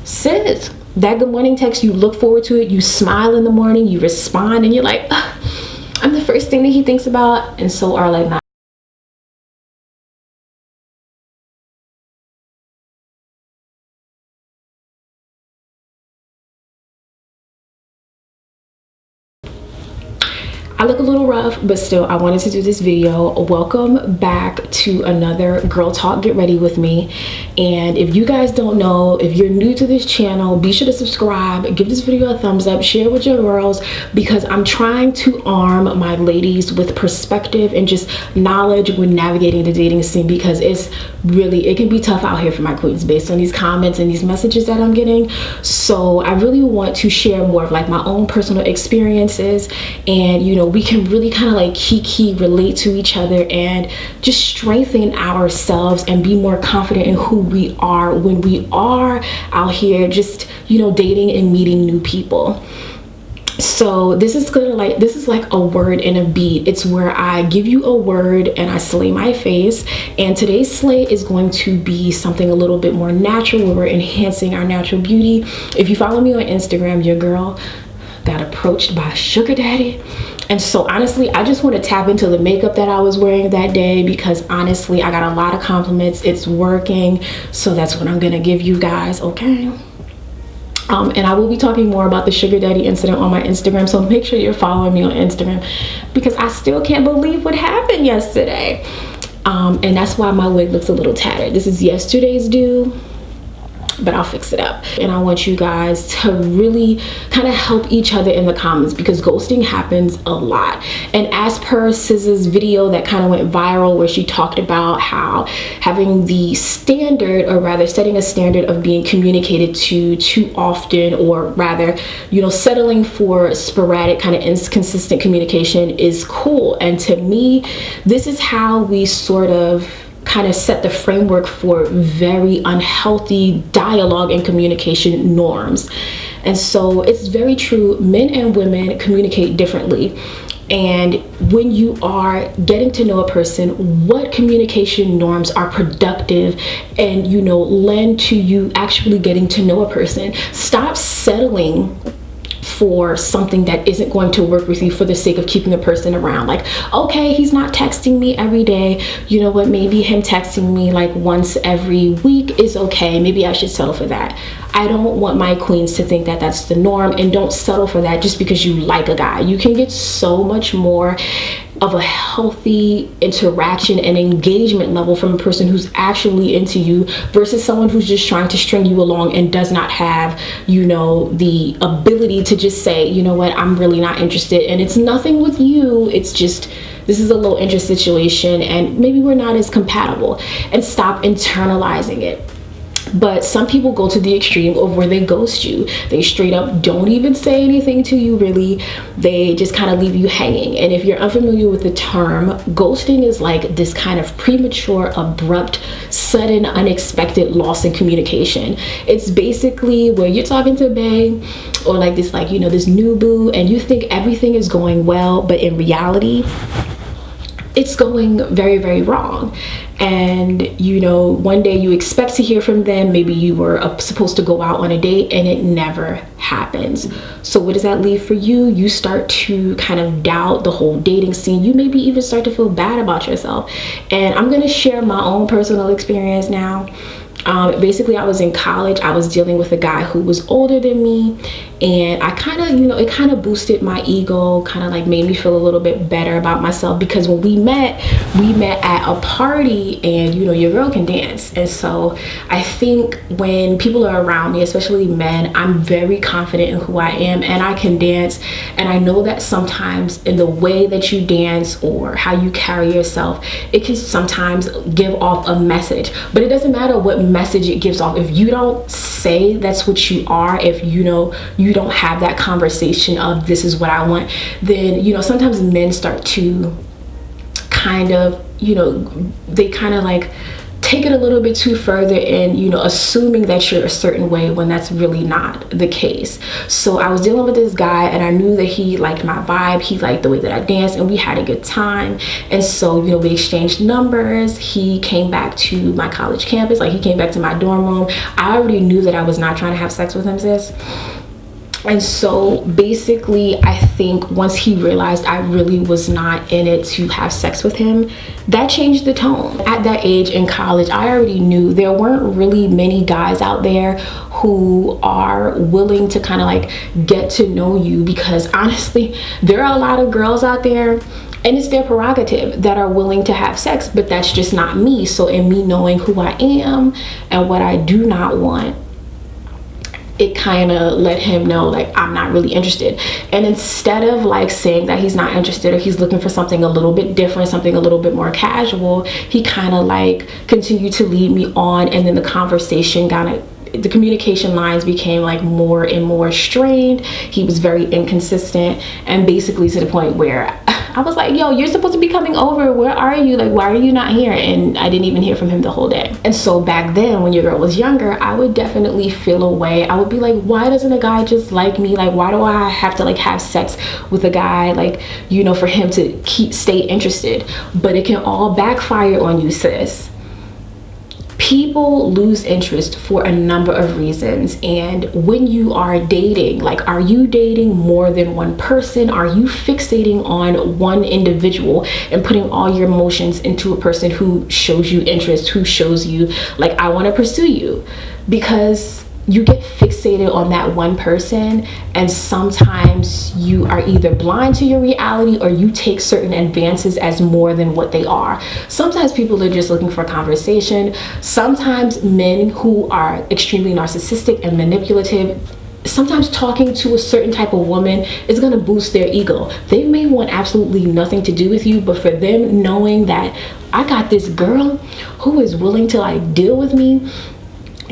sis, that good morning text, you look forward to it, you smile in the morning, you respond, and you're like, I'm the first thing that he thinks about. And so are like, I look a little rough, but still I wanted to do this video. Welcome back to another Girl Talk Get Ready with me. And if you guys don't know, if you're new to this channel, be sure to subscribe, give this video a thumbs up, share with your girls, because I'm trying to arm my ladies with perspective and just knowledge when navigating the dating scene, because it can be tough out here for my queens based on these comments and these messages that I'm getting. So I really want to share more of like my own personal experiences, and we can really kind of like kiki relate to each other and just strengthen ourselves and be more confident in who we are when we are out here just dating and meeting new people. So this is like a word and a beat. It's where I give you a word and I slay my face. And today's slay is going to be something a little bit more natural, where we're enhancing our natural beauty. If you follow me on Instagram, your girl got approached by a sugar daddy. And so honestly, I just want to tap into the makeup that I was wearing that day, because honestly, I got a lot of compliments. It's working. So that's what I'm going to give you guys. Okay. And I will be talking more about the sugar daddy incident on my Instagram. So make sure you're following me on Instagram, because I still can't believe what happened yesterday. And that's why my wig looks a little tattered. This is yesterday's due, but I'll fix it up. And I want you guys to really kind of help each other in the comments, because ghosting happens a lot. And as per SZA's video that kind of went viral, where she talked about how having the standard, or rather setting a standard of being communicated to too often, or rather, settling for sporadic kind of inconsistent communication is cool. And to me, this is how we sort of kind of set the framework for very unhealthy dialogue and communication norms. And so it's very true, men and women communicate differently. And when you are getting to know a person, what communication norms are productive and lend to you actually getting to know a person. Stop settling for something that isn't going to work with you for the sake of keeping a person around. Like, okay, he's not texting me every day. You know what? Maybe him texting me like once every week is okay. Maybe I should settle for that. I don't want my queens to think that that's the norm, and don't settle for that just because you like a guy. You can get so much more of a healthy interaction and engagement level from a person who's actually into you versus someone who's just trying to string you along and does not have, the ability to just say, you know what, I'm really not interested. And it's nothing with you. It's just, this is a low interest situation and maybe we're not as compatible, and stop internalizing it. But some people go to the extreme of where they ghost you. They straight up don't even say anything to you, really. They just kind of leave you hanging. And if you're unfamiliar with the term, ghosting is like this kind of premature, abrupt, sudden, unexpected loss in communication. It's basically where you're talking to bae, or like this, this new boo, and you think everything is going well, but in reality, it's going very, very wrong. And one day you expect to hear from them. Maybe you were supposed to go out on a date and it never happens. So what does that leave for you? You start to kind of doubt the whole dating scene. You maybe even start to feel bad about yourself. And I'm gonna share my own personal experience now. Basically, I was in college. I was dealing with a guy who was older than me, and I kind of, it kind of boosted my ego, kind of like made me feel a little bit better about myself, because when we met at a party, and your girl can dance. And so I think when people are around me, especially men, I'm very confident in who I am, and I can dance. And I know that sometimes in the way that you dance or how you carry yourself, it can sometimes give off a message, but it doesn't matter what message it gives off. If you don't say that's what you are, if you don't have that conversation of this is what I want, then sometimes men start to kind of they kind of like take it a little bit too further and, you know, assuming that you're a certain way when that's really not the case. So I was dealing with this guy, and I knew that he liked my vibe, he liked the way that I danced, and we had a good time. And so, you know, we exchanged numbers. He came back to my college campus, like he came back to my dorm room. I already knew that I was not trying to have sex with him, sis. And so basically, I think once he realized I really was not in it to have sex with him, that changed the tone. At that age in college, I already knew there weren't really many guys out there who are willing to kind of like get to know you, because honestly, there are a lot of girls out there, and it's their prerogative, that are willing to have sex, but that's just not me. So in me knowing who I am and what I do not want, it kind of let him know like I'm not really interested. And instead of like saying that he's not interested or he's looking for something a little bit different, something a little bit more casual, he kind of like continued to lead me on. And then the conversation the communication lines became like more and more strained. He was very inconsistent, and basically to the point where I was like, yo, you're supposed to be coming over. Where are you? Like, why are you not here? And I didn't even hear from him the whole day. And so back then, when your girl was younger, I would definitely feel a way. I would be like, why doesn't a guy just like me? Like, why do I have to like have sex with a guy, like, you know, for him to stay interested? But it can all backfire on you, sis. People lose interest for a number of reasons. And when you are dating, like, are you dating more than one person? Are you fixating on one individual and putting all your emotions into a person who shows you interest, who shows you like, I want to pursue you? Because you get fixated on that one person, and sometimes you are either blind to your reality or you take certain advances as more than what they are. Sometimes people are just looking for a conversation. Sometimes men who are extremely narcissistic and manipulative, sometimes talking to a certain type of woman is going to boost their ego. They may want absolutely nothing to do with you, but for them knowing that I got this girl who is willing to like deal with me,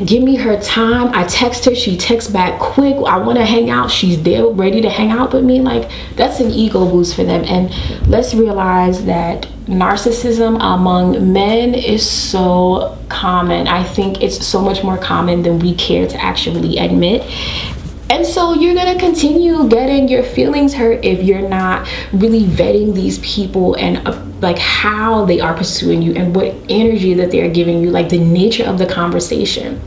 give me her time. I text her, she texts back quick. I want to hang out, she's there ready to hang out with me. Like, that's an ego boost for them. And let's realize that narcissism among men is so common. I think it's so much more common than we care to actually admit. And so you're gonna continue getting your feelings hurt if you're not really vetting these people and like how they are pursuing you and what energy that they're giving you, like the nature of the conversation.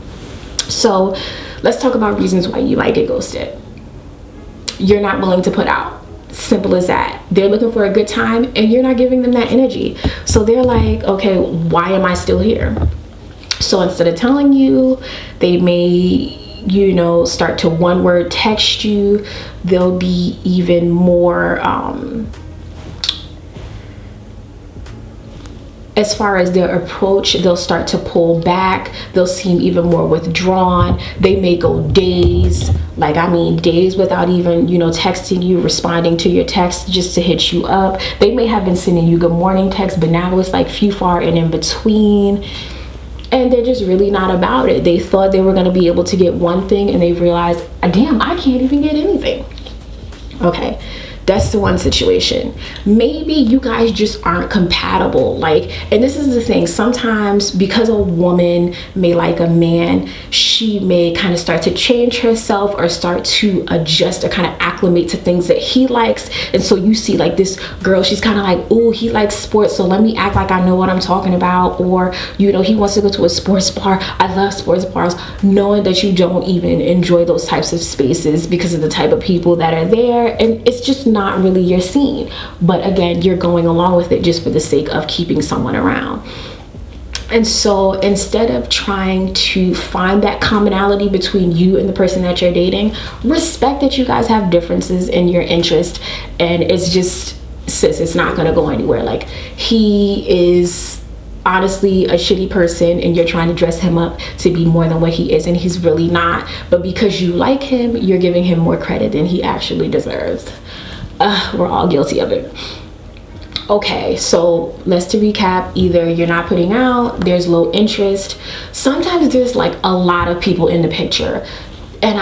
So let's talk about reasons why you might get ghosted. You're not willing to put out. Simple as that. They're looking for a good time and you're not giving them that energy. So they're like, okay, why am I still here? So instead of telling you, they may, you know, start to one word text you. They'll be even more as far as their approach, they'll start to pull back. They'll seem even more withdrawn. They may go days, like I mean days without even, you know, texting you, responding to your text just to hit you up. They may have been sending you good morning texts, but now it's like few far and in between. And they're just really not about it. They thought they were going to be able to get one thing and they realized, damn, I can't even get anything. Okay, that's the one situation. Maybe you guys just aren't compatible. Like, and this is the thing, sometimes because a woman may like a man, she may kind of start to change herself or start to adjust or kind of acclimate to things that he likes. And so you see like this girl, she's kind of like, oh, he likes sports, so let me act like I know what I'm talking about. Or, you know, he wants to go to a sports bar. I love sports bars, knowing that you don't even enjoy those types of spaces because of the type of people that are there. And it's just not really your scene. But again, you're going along with it just for the sake of keeping someone around. And so instead of trying to find that commonality between you and the person that you're dating, respect that you guys have differences in your interest. And it's just, sis, it's not going to go anywhere. Like, he is honestly a shitty person and you're trying to dress him up to be more than what he is, and he's really not. But because you like him, you're giving him more credit than he actually deserves. We're all guilty of it. Okay, so let's to recap. Either you're not putting out, there's low interest. Sometimes there's like a lot of people in the picture. And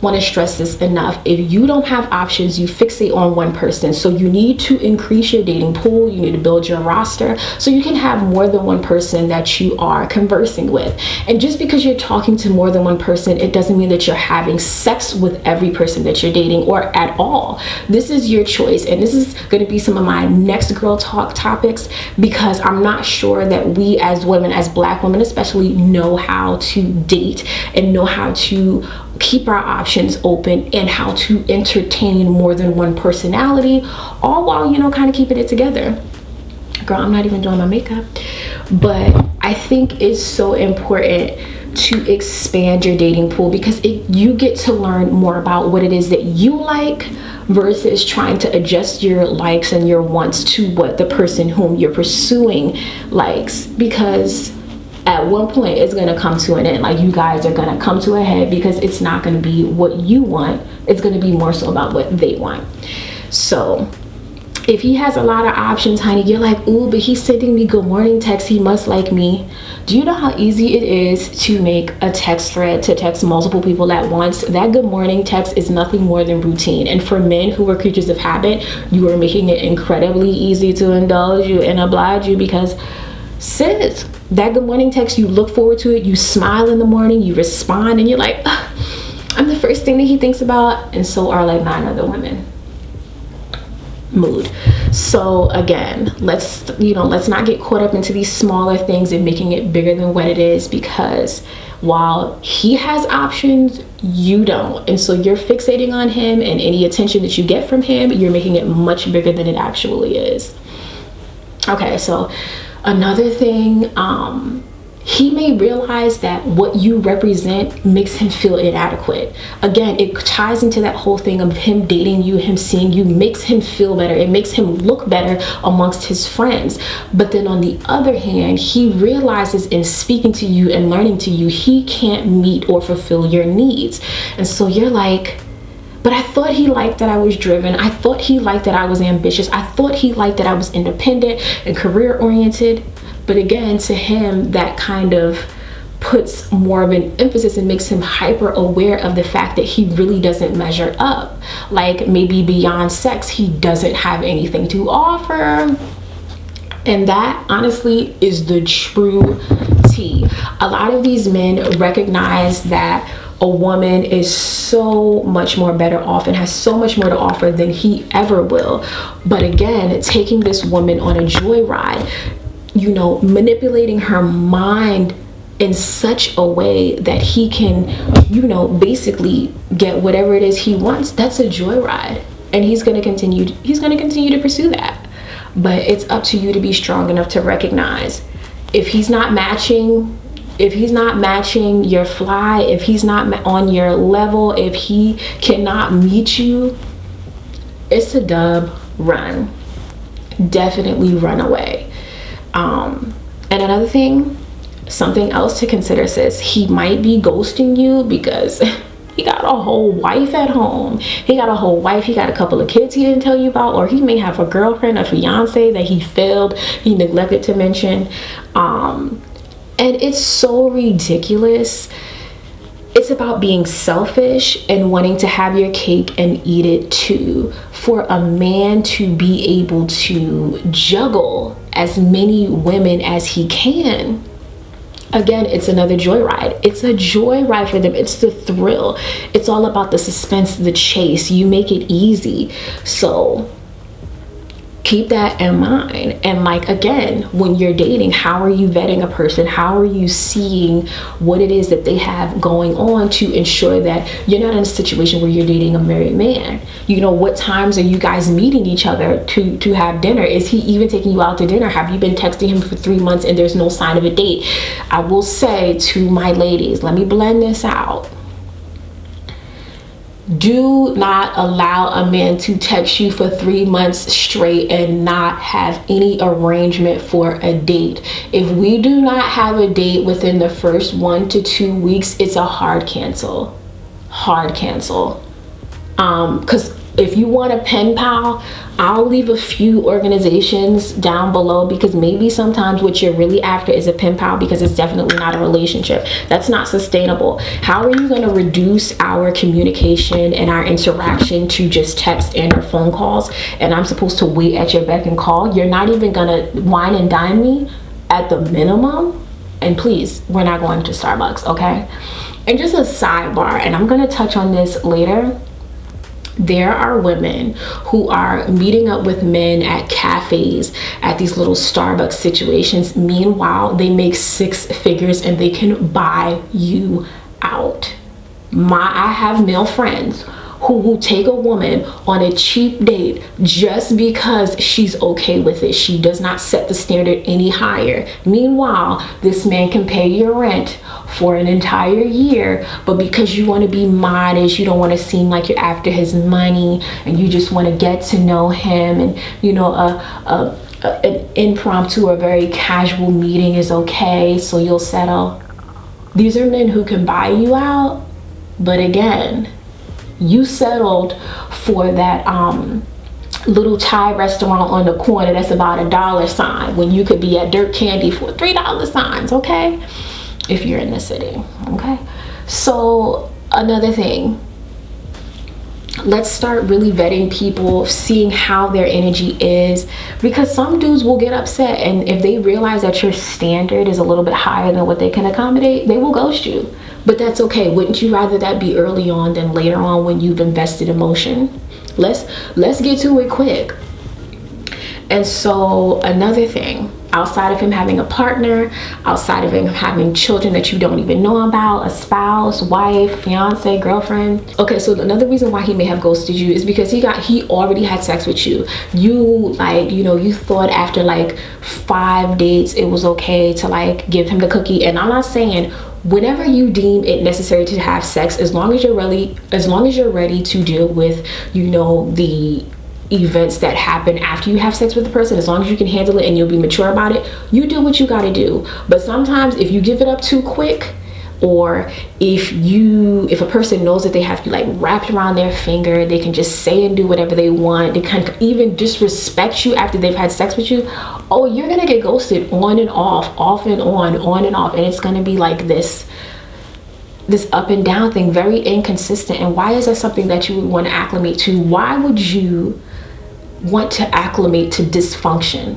want to stress this enough. If you don't have options, you fixate on one person. So you need to increase your dating pool. You need to build your roster so you can have more than one person that you are conversing with. And just because you're talking to more than one person, it doesn't mean that you're having sex with every person that you're dating or at all. This is your choice. And this is going to be some of my next girl talk topics, because I'm not sure that we as women, as Black women especially, know how to date and know how to keep our options open and how to entertain more than one personality, all while, you know, kind of keeping it together. Girl, I'm not even doing my makeup. But I think it's so important to expand your dating pool, because you get to learn more about what it is that you like versus trying to adjust your likes and your wants to what the person whom you're pursuing likes. Because at one point it's going to come to an end. Like, you guys are going to come to a head, because it's not going to be what you want. It's going to be more so about what they want. So if he has a lot of options, honey, you're like, ooh, but he's sending me good morning texts, he must like me. Do you know how easy it is to make a text thread to text multiple people at once? That good morning text is nothing more than routine. And for men who are creatures of habit, you are making it incredibly easy to indulge you and oblige you, because sis, that good morning text, you look forward to it, you smile in the morning, you respond, and you're like, I'm the first thing that he thinks about. And so are like 9 other women. Mood. So again, let's not get caught up into these smaller things and making it bigger than what it is, because while he has options, you don't. And so you're fixating on him, and any attention that you get from him, you're making it much bigger than it actually is. Okay, so another thing, he may realize that what you represent makes him feel inadequate. Again, it ties into that whole thing of him dating you, him seeing you, makes him feel better. It makes him look better amongst his friends. But then on the other hand, he realizes in speaking to you and learning to you, he can't meet or fulfill your needs. And so you're like, but I thought he liked that I was driven. I thought he liked that I was ambitious. I thought he liked that I was independent and career oriented. But again, to him, that kind of puts more of an emphasis and makes him hyper aware of the fact that he really doesn't measure up. Like, maybe beyond sex, he doesn't have anything to offer. And that honestly is the true tea. A lot of these men recognize that a woman is so much more better off and has so much more to offer than he ever will. But again, taking this woman on a joyride, you know, manipulating her mind in such a way that he can, you know, basically get whatever it is he wants, that's a joyride. And he's going to continue to pursue that. But it's up to you to be strong enough to recognize if he's not matching your fly, if he's not on your level, if he cannot meet you, it's a dub. Run. Definitely run away. And another thing, something else to consider, sis, he might be ghosting you because he got a whole wife at home. He got a couple of kids he didn't tell you about, or he may have a girlfriend, a fiance that he neglected to mention. And it's so ridiculous. It's about being selfish and wanting to have your cake and eat it too. For a man to be able to juggle as many women as he can, again, it's another joyride. It's a joyride for them. It's the thrill. It's all about the suspense, the chase. You make it easy. So keep that in mind. And like, again, when you're dating, how are you vetting a person? How are you seeing what it is that they have going on to ensure that you're not in a situation where you're dating a married man? You know, what times are you guys meeting each other to have dinner? Is he even taking you out to dinner? Have you been texting him for 3 months and there's no sign of a date? I will say to my ladies, let me blend this out. Do not allow a man to text you for 3 months straight and not have any arrangement for a date. If we do not have a date within the first 1 to 2 weeks, it's a hard cancel. Hard cancel. Because If you want a pen pal, I'll leave a few organizations down below, because maybe sometimes what you're really after is a pen pal, because it's definitely not a relationship. That's not sustainable. How are you going to reduce our communication and our interaction to just text and or phone calls, and I'm supposed to wait at your beck and call? You're not even going to wine and dine me at the minimum? And please, we're not going to Starbucks, okay? And just a sidebar, and I'm going to touch on this later. There are women who are meeting up with men at cafes, at these little Starbucks situations. Meanwhile, they make 6 figures and they can buy you out. I have male friends who will take a woman on a cheap date just because she's okay with it. She does not set the standard any higher. Meanwhile, this man can pay your rent for an entire year, but because you want to be modest, you don't want to seem like you're after his money, and you just want to get to know him, and you know, an impromptu or very casual meeting is okay, so you'll settle. These are men who can buy you out, but again, you settled for that little Thai restaurant on the corner that's about $1 when you could be at Dirt Candy for $3, okay? If you're in the city, okay? So another thing, let's start really vetting people, seeing how their energy is, because some dudes will get upset, and if they realize that your standard is a little bit higher than what they can accommodate, they will ghost you. But that's okay. Wouldn't you rather that be early on than later on when you've invested emotion? Let's get to it quick. And so another thing, outside of him having a partner, outside of him having children that you don't even know about, a spouse, wife, fiance, girlfriend. Okay, so another reason why he may have ghosted you is because he already had sex with you. You you thought after like 5 dates it was okay to like give him the cookie. And I'm not saying whenever you deem it necessary to have sex, as long as you're ready to deal with, the events that happen after you have sex with the person, as long as you can handle it and you'll be mature about it, you do what you got to do. But sometimes if you give it up too quick, or if a person knows that they have you like wrapped around their finger, they can just say and do whatever they want, they can even disrespect you after they've had sex with you, oh, you're gonna get ghosted on and off and on and off, and it's gonna be like this up and down thing, very inconsistent. And why is that something that you would want to acclimate to? Why would you want to acclimate to dysfunction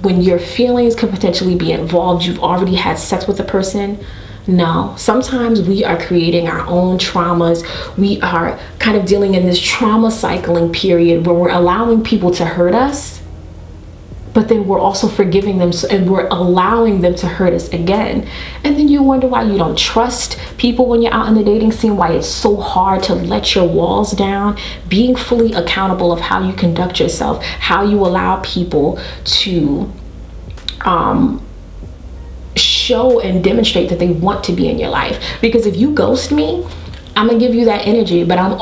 when your feelings could potentially be involved? You've already had sex with a person. No, sometimes we are creating our own traumas. We are kind of dealing in this trauma cycling period where we're allowing people to hurt us, but then we're also forgiving them, and we're allowing them to hurt us again. And then you wonder why you don't trust people when you're out in the dating scene, why it's so hard to let your walls down. Being fully accountable of how you conduct yourself, how you allow people to show and demonstrate that they want to be in your life. Because if you ghost me, I'm gonna give you that energy, but I'm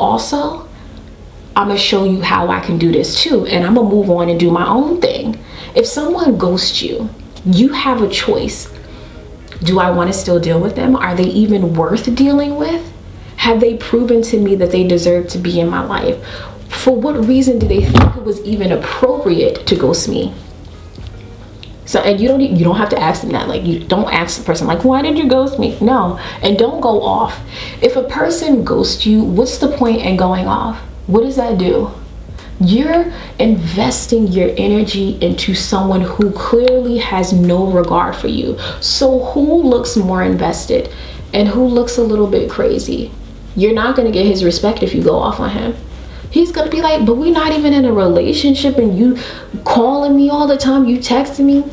gonna show you how I can do this too, and I'm gonna move on and do my own thing. If someone ghosts you, you have a choice. Do I want to still deal with them? Are they even worth dealing with? Have they proven to me that they deserve to be in my life? For what reason do they think it was even appropriate to ghost me? So, and you don't have to ask them that. Like, you don't ask the person like, why did you ghost me? No. And don't go off. If a person ghosts you, what's the point in going off? What does that do? You're investing your energy into someone who clearly has no regard for you. So who looks more invested and who looks a little bit crazy? You're not going to get his respect if you go off on him. He's going to be like, but we're not even in a relationship, and you calling me all the time, you texting me.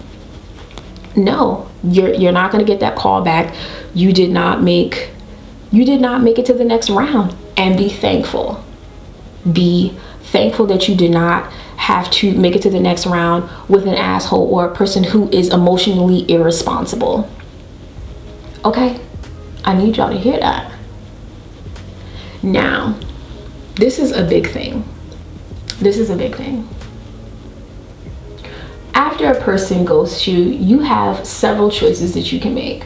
No, you're not going to get that call back. You did not make it to the next round. And be thankful. Be thankful that you did not have to make it to the next round with an asshole or a person who is emotionally irresponsible. Okay? I need y'all to hear that. Now, this is a big thing. This is a big thing. After a person ghosts you, you have several choices that you can make.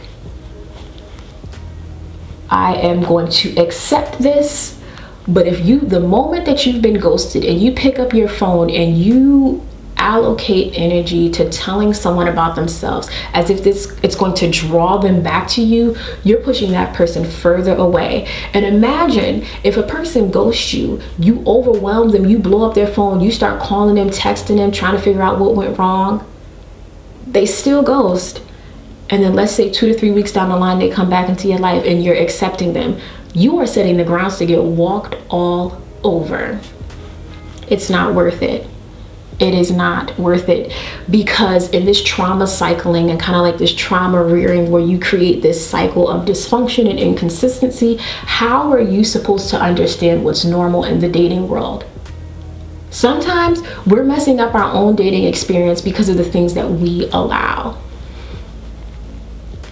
I am going to accept this But if the moment that you've been ghosted and you pick up your phone and you allocate energy to telling someone about themselves as if it's going to draw them back to you, you're pushing that person further away. And imagine if a person ghosts you, you overwhelm them, you blow up their phone, you start calling them, texting them, trying to figure out what went wrong. They still ghost. And then let's say 2 to 3 weeks down the line, they come back into your life and you're accepting them. You are setting the grounds to get walked all over. It's not worth it. It is not worth it, because in this trauma cycling and kind of like this trauma rearing where you create this cycle of dysfunction and inconsistency, how are you supposed to understand what's normal in the dating world? Sometimes we're messing up our own dating experience because of the things that we allow.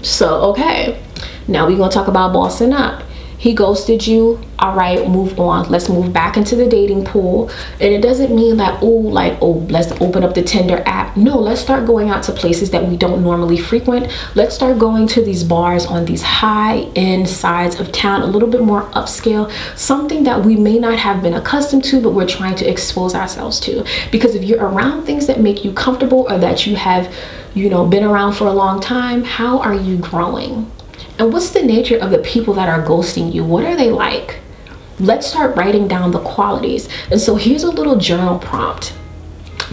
So, okay, now we're gonna talk about bossing up. He ghosted you. All right, move on. Let's move back into the dating pool. And it doesn't mean that, let's open up the Tinder app. No, let's start going out to places that we don't normally frequent. Let's start going to these bars on these high-end sides of town, a little bit more upscale, something that we may not have been accustomed to, but we're trying to expose ourselves to. Because if you're around things that make you comfortable or that you have, been around for a long time, how are you growing? And what's the nature of the people that are ghosting you? What are they like? Let's start writing down the qualities. And so here's a little journal prompt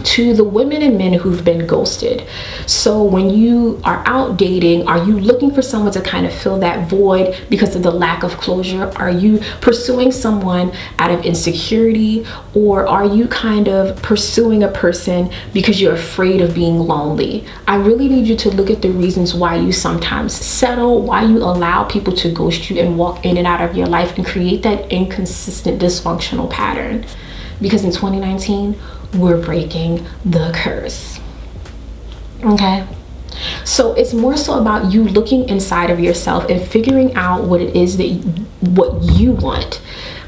to the women and men who've been ghosted. So when you are out dating, are you looking for someone to kind of fill that void because of the lack of closure? Are you pursuing someone out of insecurity? Or are you kind of pursuing a person because you're afraid of being lonely? I really need you to look at the reasons why you sometimes settle, why you allow people to ghost you and walk in and out of your life and create that inconsistent, dysfunctional pattern. Because in 2019, we're breaking the curse. Okay? So it's more so about you looking inside of yourself and figuring out what it is what you want.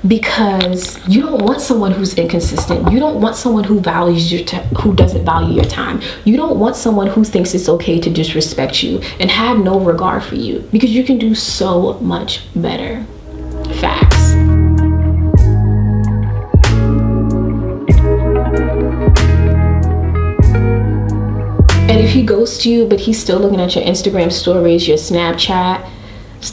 Because you don't want someone who's inconsistent. You don't want someone who who doesn't value your time. You don't want someone who thinks it's okay to disrespect you and have no regard for you, because you can do so much better. Facts. And if he ghosts you, but he's still looking at your Instagram stories, your Snapchat,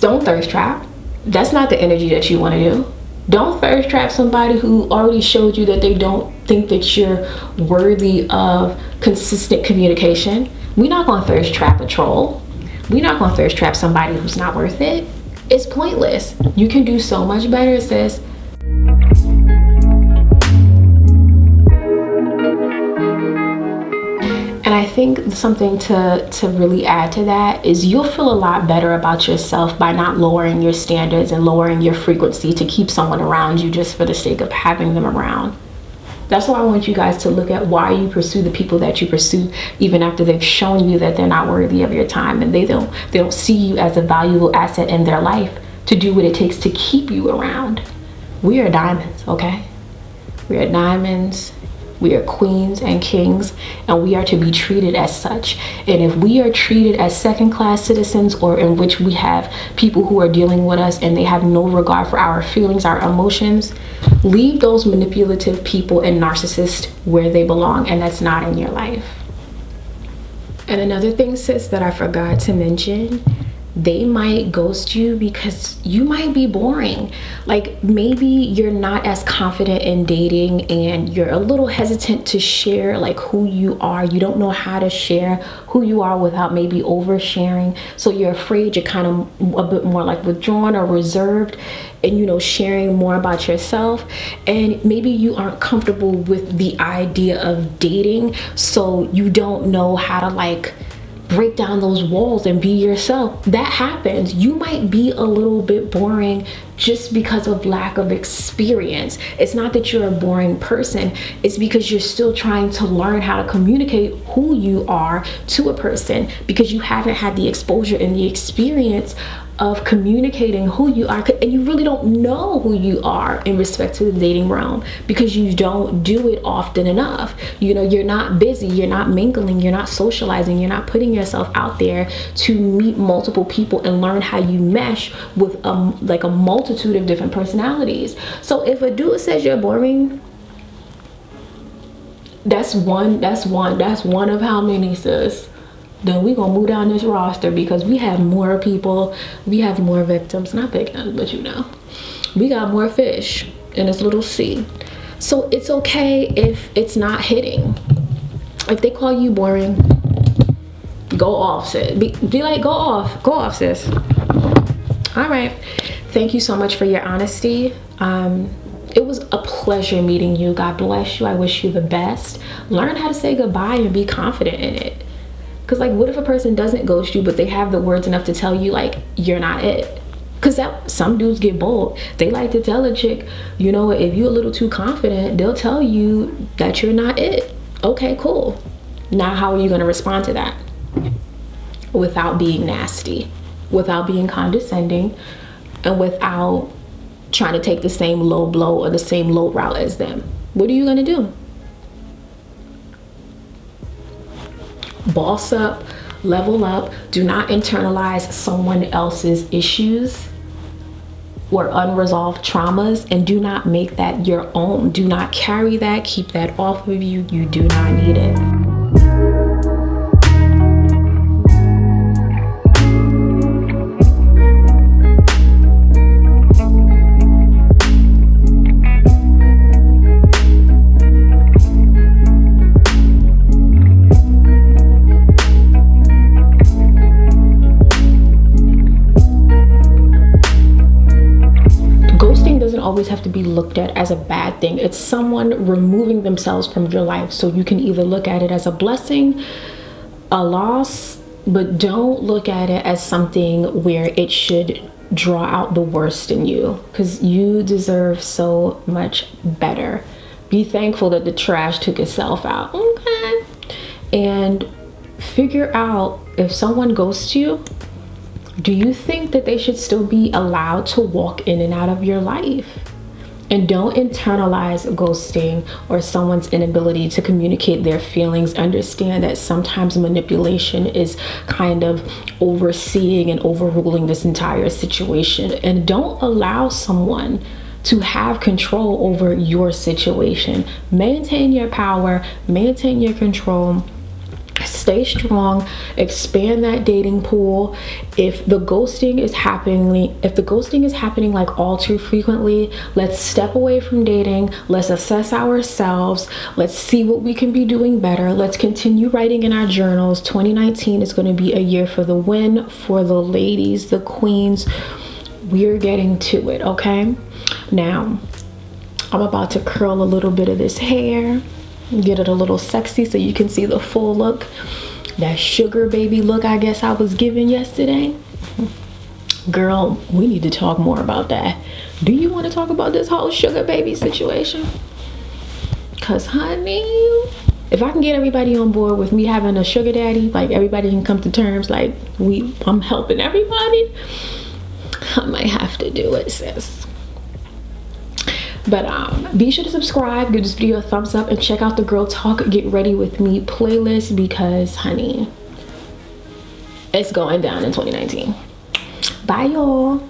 don't thirst trap. That's not the energy that you want to do. Don't thirst trap somebody who already showed you that they don't think that you're worthy of consistent communication. We're not going to thirst trap a troll. We're not going to thirst trap somebody who's not worth it. It's pointless. You can do so much better, sis. And I think something to really add to that is you'll feel a lot better about yourself by not lowering your standards and lowering your frequency to keep someone around you just for the sake of having them around. That's why I want you guys to look at why you pursue the people that you pursue, even after they've shown you that they're not worthy of your time and they don't see you as a valuable asset in their life to do what it takes to keep you around. We are diamonds, okay? We are diamonds. We are queens and kings, and we are to be treated as such. And if we are treated as second-class citizens, or in which we have people who are dealing with us and they have no regard for our feelings, our emotions, leave those manipulative people and narcissists where they belong, and that's not in your life. And another thing, sis, that I forgot to mention, they might ghost you because you might be boring. Like maybe you're not as confident in dating and you're a little hesitant to share like who you are. You don't know how to share who you are without maybe oversharing. So you're afraid, you're kind of a bit more like withdrawn or reserved and sharing more about yourself. And maybe you aren't comfortable with the idea of dating, so you don't know how to like break down those walls and be yourself. That happens. You might be a little bit boring just because of lack of experience. It's not that you're a boring person. It's because you're still trying to learn how to communicate who you are to a person, because you haven't had the exposure and the experience of communicating who you are, and you really don't know who you are in respect to the dating realm because you don't do it often enough. You know, you're not busy, you're not mingling, you're not socializing, you're not putting yourself out there to meet multiple people and learn how you mesh with like a multitude of different personalities. So if a dude says you're boring, that's one of how many, sis. Then we gonna move down this roster because we have more people, we have more victims, not victims, but you know, we got more fish in this little sea. So it's okay if it's not hitting. If they call you boring, go off, sis. Be like, go off, sis. All right, thank you so much for your honesty. It was a pleasure meeting you. God bless you. I wish you the best. Learn how to say goodbye and be confident in it. Because like, what if a person doesn't ghost you, but they have the words enough to tell you like you're not it? Because some dudes get bold. They like to tell a chick, you know what, if you're a little too confident, they'll tell you that you're not it. Okay, cool. Now how are you going to respond to that? Without being nasty, without being condescending, and without trying to take the same low blow or the same low route as them. What are you going to do? Boss up, level up. Do not internalize someone else's issues or unresolved traumas, and do not make that your own. Do not carry that. Keep that off of you. You do not need it. Always have to be looked at as a bad thing. It's someone removing themselves from your life, so you can either look at it as a blessing, a loss, but don't look at it as something where it should draw out the worst in you, because you deserve so much better. Be thankful that the trash took itself out, okay? And figure out, if someone ghosts you, do you think that they should still be allowed to walk in and out of your life? And don't internalize ghosting or someone's inability to communicate their feelings. Understand that sometimes manipulation is kind of overseeing and overruling this entire situation. And don't allow someone to have control over your situation. Maintain your power, maintain your control. Stay strong, expand that dating pool. If the ghosting is happening like all too frequently, let's step away from dating. Let's assess ourselves. Let's see what we can be doing better. Let's continue writing in our journals. 2019 is going to be a year for the win, for the ladies, the queens. We're getting to it, okay? Now, I'm about to curl a little bit of this hair, get it a little sexy so you can see the full look. That sugar baby look I guess I was given yesterday. Girl, we need to talk more about that. Do you want to talk about this whole sugar baby situation? Because honey, if I can get everybody on board with me having a sugar daddy, like everybody can come to terms, like I'm helping everybody, I might have to do it, sis. But be sure to subscribe, give this video a thumbs up, and check out the Girl Talk Get Ready With Me playlist, because honey, it's going down in 2019. Bye y'all.